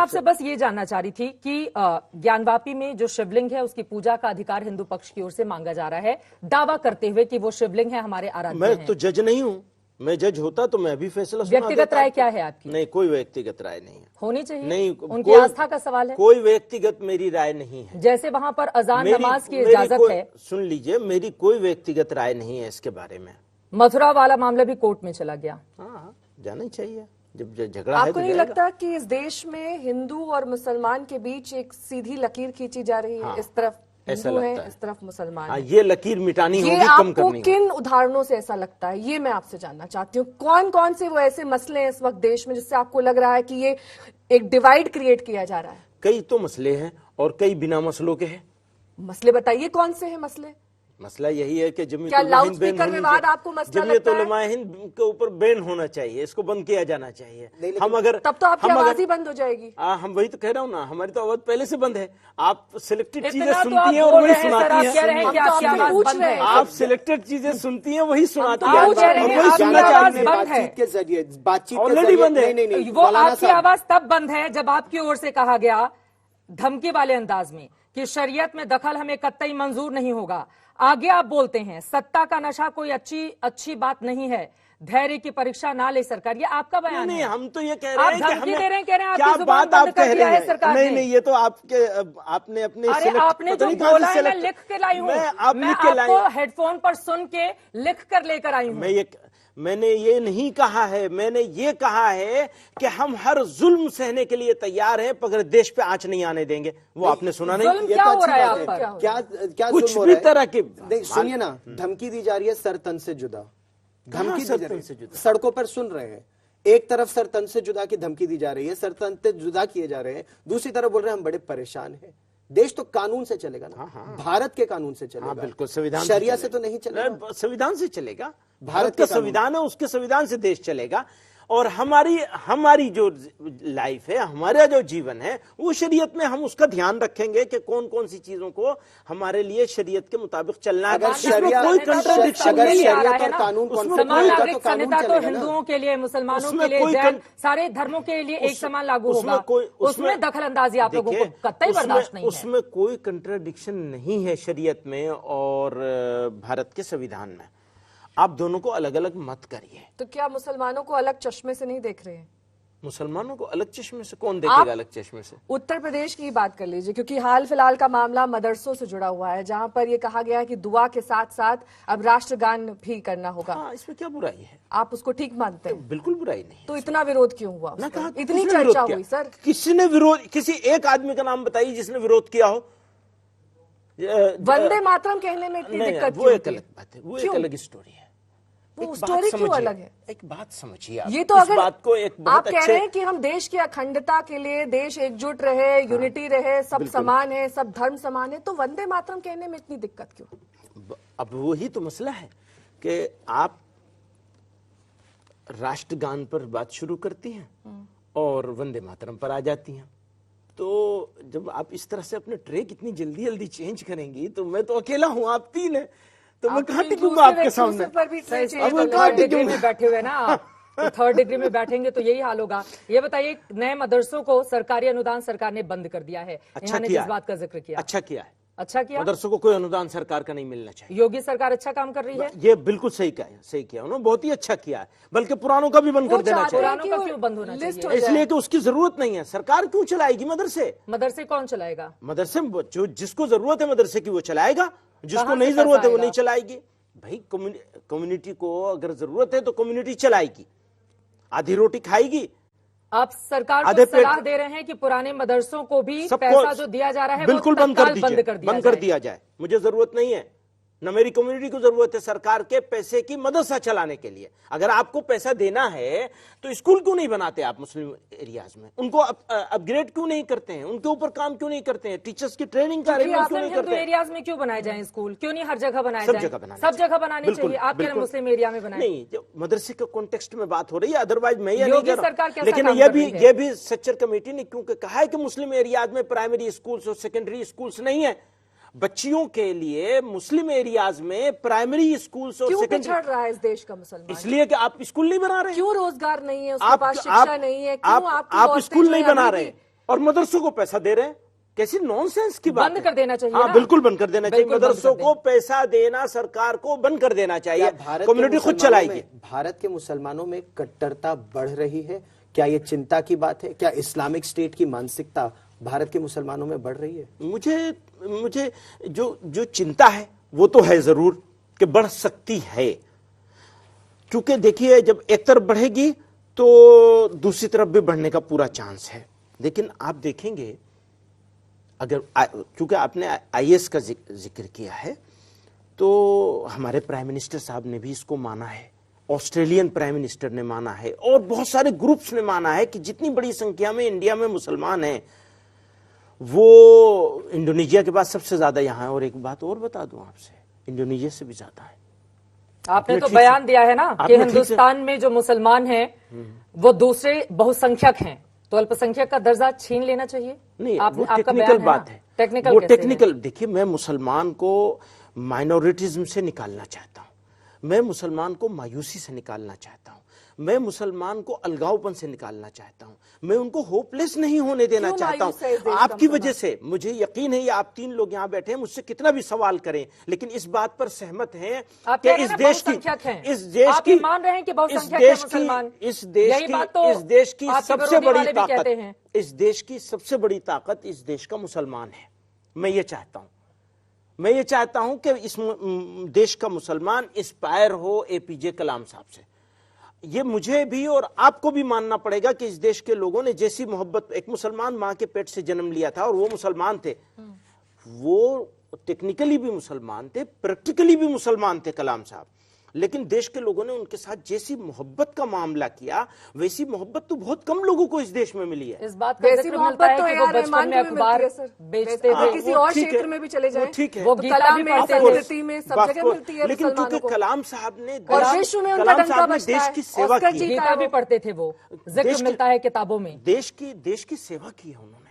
आपसे बस ये जानना चाह रही थी कि ज्ञानवापी में जो शिवलिंग है उसकी पूजा का अधिकार हिंदू पक्ष की ओर से मांगा जा रहा है, दावा करते हुए कि वो शिवलिंग है हमारे आराध्य मैं तो जज नहीं हूँ, मैं जज होता तो मैं भी फैसला सुना देता। व्यक्तिगत राय क्या है आपकी? नहीं, कोई व्यक्तिगत राय नहीं है। होनी चाहिए नहीं, उनकी आस्था का सवाल है। कोई व्यक्तिगत मेरी राय नहीं है। जैसे वहां पर अजान नमाज की इजाजत है। सुन लीजिए, मेरी कोई व्यक्तिगत राय नहीं है इसके बारे में। मथुरा वाला मामला भी कोर्ट में चला गया। हाँ, जाना ही चाहिए, जब झगड़ा है। आपको नहीं लगता कि इस देश में हिंदू और मुसलमान के बीच एक सीधी लकीर खींची जा रही है? हाँ, इस तरफ ऐसा हिंदू है, लगता है। इस तरफ मुसलमान हाँ, है। ये लकीर मिटानी होगी, कम आपको करनी होगी। किन उदाहरणों से ऐसा लगता है, ये मैं आपसे जानना चाहती हूँ। कौन कौन से वो ऐसे मसले हैं इस वक्त देश में जिससे आपको लग रहा है कि ये एक डिवाइड क्रिएट किया जा रहा है? कई तो मसले हैं और कई बिना मसलों के हैं। मसले बताइए, कौन से हैं मसले? मसला यही है कि क्या लाउड स्पीकर विवाद आपको मसला लगता है? जमीयत हिंद के ऊपर बैन होना चाहिए, इसको बंद किया जाना चाहिए। हम अगर तब तो आपकी आवाज ही बंद हो जाएगी। हम वही तो कह रहा हूँ ना, हमारी तो आवाज पहले से बंद है। आप सिलेक्टेड चीजें तो सुनती हैं और वही सुनाती हैं। आप सिलेक्टेड चीजें सुनती हैं, वही सुनाती हैं। के जरिए बातचीत ऑलरेडी बंद है। वो आपकी आवाज तब बंद है जब आपकी ओर से कहा गया धमकी वाले अंदाज में कि शरीयत में दखल हमें कतई मंजूर नहीं होगा। आगे आप बोलते हैं सत्ता का नशा कोई अच्छी बात नहीं है, धैर्य की परीक्षा ना ले सरकार। ये आपका बयान नहीं, है। हम तो ये कह रहे हैं कि धमकी दे रहे हैं, कह रहे हैं क्या आपकी जुबान बात आप बंद कर कह दिया रहे है हैं? सरकार नहीं ने। नहीं, ये तो आपने अपने अरे आपने जो बोला है मैं लिख के लाई हूँ, मैं आपको हेडफोन पर सुन के लिख कर लेकर आई हूँ। मैंने ये नहीं कहा है, मैंने ये कहा है कि हम हर जुल्म सहने के लिए तैयार हैं, मगर देश पे आंच नहीं आने देंगे। वो आपने सुना नहीं? जुल्म क्या हो रहा है आप पर? क्या कुछ भी तरह के सुनिए ना, धमकी दी जा रही है सर तन से जुदा। धमकी दी जा रही है, सड़कों पर सुन रहे हैं। एक तरफ सर तन से जुदा की धमकी दी जा रही है, सर तन से जुदा किए जा रहे हैं। दूसरी तरफ बोल रहे हैं हम बड़े परेशान हैं। देश तो कानून से चलेगा ना। भारत के कानून से चलेगा। बिल्कुल, संविधान शरिया से तो नहीं चलेगा। संविधान से चलेगा। भारत का संविधान है, उसके संविधान से देश चलेगा। और हमारी जो लाइफ है, हमारा जो जीवन है, वो शरीयत में हम उसका ध्यान रखेंगे कि कौन कौन सी चीजों को हमारे लिए शरीयत के मुताबिक चलना है। अगर शरिया कोई कंट्राडिक्शन नहीं आ रहा है ना। कानून नागरिक संहिता तो हिंदुओं के लिए, मुसलमानों के लिए, जैन सारे धर्मों के लिए एक समान लागू होगा। उसमें दखल अंदाजी आप लोगों को कतई बर्दाश्त नहीं है। उसमें कोई कंट्राडिक्शन नहीं है शरीयत में और भारत के संविधान में। आप दोनों को अलग अलग मत करिए। तो क्या मुसलमानों को अलग चश्मे से नहीं देख रहे हैं? मुसलमानों को अलग चश्मे से कौन देखेगा? अलग चश्मे से उत्तर प्रदेश की बात कर लीजिए, क्योंकि हाल फिलहाल का मामला मदरसों से जुड़ा हुआ है, जहां पर यह कहा गया है कि दुआ के साथ साथ अब राष्ट्रगान भी करना होगा। हाँ, इसमें क्या बुराई है? आप उसको ठीक मानते हैं? बिल्कुल बुराई नहीं। तो इतना विरोध क्यों हुआ? मैं कहा, इतनी चर्चा हुई सर। किसी ने विरोध, किसी एक आदमी का नाम बताइए जिसने विरोध किया हो। वंदे मातरम कहने में इतनी दिक्कत वो एक अलग बात है, वो एक अलग स्टोरी है। वो स्टोरी क्यों अलग है? एक बात समझिए, ये तो अगर बात को एक आप कह रहे हैं कि हम देश की अखंडता के लिए, देश एकजुट रहे, यूनिटी रहे, सब समान है, सब धर्म समान है, तो वंदे मातरम कहने में इतनी दिक्कत क्यों? अब वही तो मसला है कि आप राष्ट्रगान पर बात शुरू करती हैं और वंदे मातरम पर आ जाती हैं। तो जब आप इस तरह से अपने ट्रैक इतनी जल्दी जल्दी चेंज करेंगी, तो मैं तो अकेला हूं, आप तीन है, तो मैं कहाँ टिकूंगा आपके सामने? थर्ड डिग्री में बैठे हुए ना आप, तो थर्ड डिग्री में बैठेंगे तो यही हाल होगा। ये बताइए, नए मदरसों को सरकारी अनुदान सरकार ने बंद कर दिया है। अच्छा किया, इस बात का जिक्र किया। अच्छा किया है। अच्छा किया। मदरसों को कोई अनुदान सरकार का नहीं मिलना चाहिए। योगी सरकार अच्छा काम कर रही है। ये बिल्कुल सही किया उन्होंने, बहुत ही अच्छा किया है। बल्कि पुरानों का भी बंद कर देना चाहिए। पुरानों का क्यों बंद होना चाहिए? इसलिए कि उसकी जरूरत नहीं है। सरकार क्यों चलाएगी मदरसे? मदरसे कौन चलाएगा? मदरसे जो जिसको जरूरत है मदरसे की वो चलाएगा, जिसको नहीं जरूरत है वो नहीं चलाएगी। भाई कम्युनिटी को अगर जरूरत है तो कम्युनिटी चलाएगी, आधी रोटी खाएगी। आप सरकार को सलाह दे रहे हैं कि पुराने मदरसों को भी पैसा जो दिया जा रहा है बिल्कुल वो बंद कर दिया जाए। मुझे जरूरत नहीं है, न मेरी कम्युनिटी को जरूरत है सरकार के पैसे की, मदरसा चलाने के लिए। अगर आपको पैसा देना है तो स्कूल क्यों नहीं बनाते आप मुस्लिम एरियाज में? उनको अपग्रेड क्यों नहीं करते हैं? उनके ऊपर काम क्यों नहीं करते हैं? टीचर्स की ट्रेनिंग का क्यों नहीं करते हैं? एरियाज में क्यों बनाए जाए स्कूल? क्यों नहीं हर जगह बनाए जाए? सब जगह बनाने चाहिए। आप कह रहे हैं मुस्लिम एरिया में बनाए? नहीं, जो मदरसे के कॉन्टेक्स्ट में बात हो रही है, अदरवाइज मैं ये नहीं कह रहा हूं। लेकिन ये भी सच्चर कमेटी ने क्योंकि कहा है कि मुस्लिम एरियाज में प्राइमरी स्कूल्स और सेकेंडरी स्कूल्स नहीं है। बच्चियों के लिए मुस्लिम एरियाज में प्राइमरी स्कूल्स और क्यों पिछड़ रहा है इस देश का मुसलमान? इसलिए कि आप स्कूल नहीं बना रहे। क्यों रोजगार नहीं है, उसके पास शिक्षा नहीं है, क्यों आप स्कूल नहीं बना रहे। और मदरसों को पैसा दे रहे हैं। कैसी नॉनसेंस की बात बंद है। कर देना चाहिए हाँ, ना? बिल्कुल बंद कर देना चाहिए। बिल्कुल बंद मदरसों कर को पैसा देना सरकार को बंद कर देना चाहिए। क्या कम्युनिटी खुद चलाएगी। भारत के मुसलमानों में कट्टरता बढ़ रही है? क्या ये चिंता की बात है? क्या इस्लामिक स्टेट की मानसिकता भारत के मुसलमानों में बढ़ रही है? मुझे जो चिंता है वो तो है जरूर कि बढ़ सकती है, क्योंकि देखिए जब एक तरफ बढ़ेगी तो दूसरी तरफ भी बढ़ने का पूरा चांस है। लेकिन आप देखेंगे अगर क्योंकि आपने आईएस का जिक्र किया है, तो हमारे प्राइम मिनिस्टर साहब ने भी इसको माना है, ऑस्ट्रेलियन प्राइम मिनिस्टर ने माना है, और बहुत सारे ग्रुप्स ने माना है कि जितनी बड़ी संख्या में इंडिया में मुसलमान हैं वो इंडोनेशिया के बाद सबसे ज्यादा यहां है। और एक बात और बता दूं आपसे, इंडोनेशिया से भी ज्यादा है। आपने तो बयान दिया है ना कि हिंदुस्तान में जो मुसलमान हैं वो दूसरे बहुसंख्यक हैं, तो अल्पसंख्यक का दर्जा छीन लेना चाहिए। नहीं, आप, वो आपका टेक्निकल बयान बात है। टेक्निकल वो कैसे है? टेक्निकल देखिए, मैं मुसलमान को माइनॉरिटीज्म से निकालना चाहता हूं, मैं मुसलमान को मायूसी से निकालना चाहता हूं, मैं मुसलमान को अलगावपन से निकालना चाहता हूं, मैं उनको होपलेस नहीं होने देना क्यों चाहता मायूस है इस हूं। देश आपकी का वजह से मुझे यकीन है, ये आप 3 लोग यहां बैठे हैं, मुझसे कितना भी सवाल करें लेकिन इस बात पर सहमत हैं आप कि कह रहे इस हैं देश की बहुसंख्यक हैं। इस देश आप की ये मान रहे हैं कि बहुसंख्यक इस है देश मुसलमान। की इस देश यही बात तो की इस देश की आपके सबसे विरोधी बड़ी वाले भी कहते ताकत, हैं। इस देश की सबसे बड़ी ताकत इस देश का मुसलमान है। मैं ये चाहता हूं, मैं ये चाहता हूं कि इस देश का मुसलमान इंस्पायर हो एपीजे कलाम साहब से। ये मुझे भी और आपको भी मानना पड़ेगा कि इस देश के लोगों ने जैसी मोहब्बत, एक मुसलमान मां के पेट से जन्म लिया था और वो मुसलमान थे, वो टेक्निकली भी मुसलमान थे, प्रैक्टिकली भी मुसलमान थे कलाम साहब, लेकिन देश के लोगों ने उनके साथ जैसी मोहब्बत का मामला किया वैसी मोहब्बत तो बहुत कम लोगों को इस देश में मिली है। इस बात का वैसी जिक्र मोहब्बत मिलता है तो कि वो यार बचपन रहमान में को भी अखबार मिलती है सर। बेचते आप थे। किसी वो और ठीक क्षेत्र है, में भी चले जाएं, वो ठीक है। वो तो गीता कला भी में, पढ़ते थे। संस्कृति में सब बात जगह को- मिलती है लेकिन मुसलमानों क्योंकि को। कलाम साहब ने और विश्व में उनका कलाम डंका साहब ने बजता देश है। की सेवा ऑस्कर की जी है। का गीता भी पढ़ते थे, वो जिक्र देश की- मिलता है किताबों में। देश की सेवा की है उन्होंने।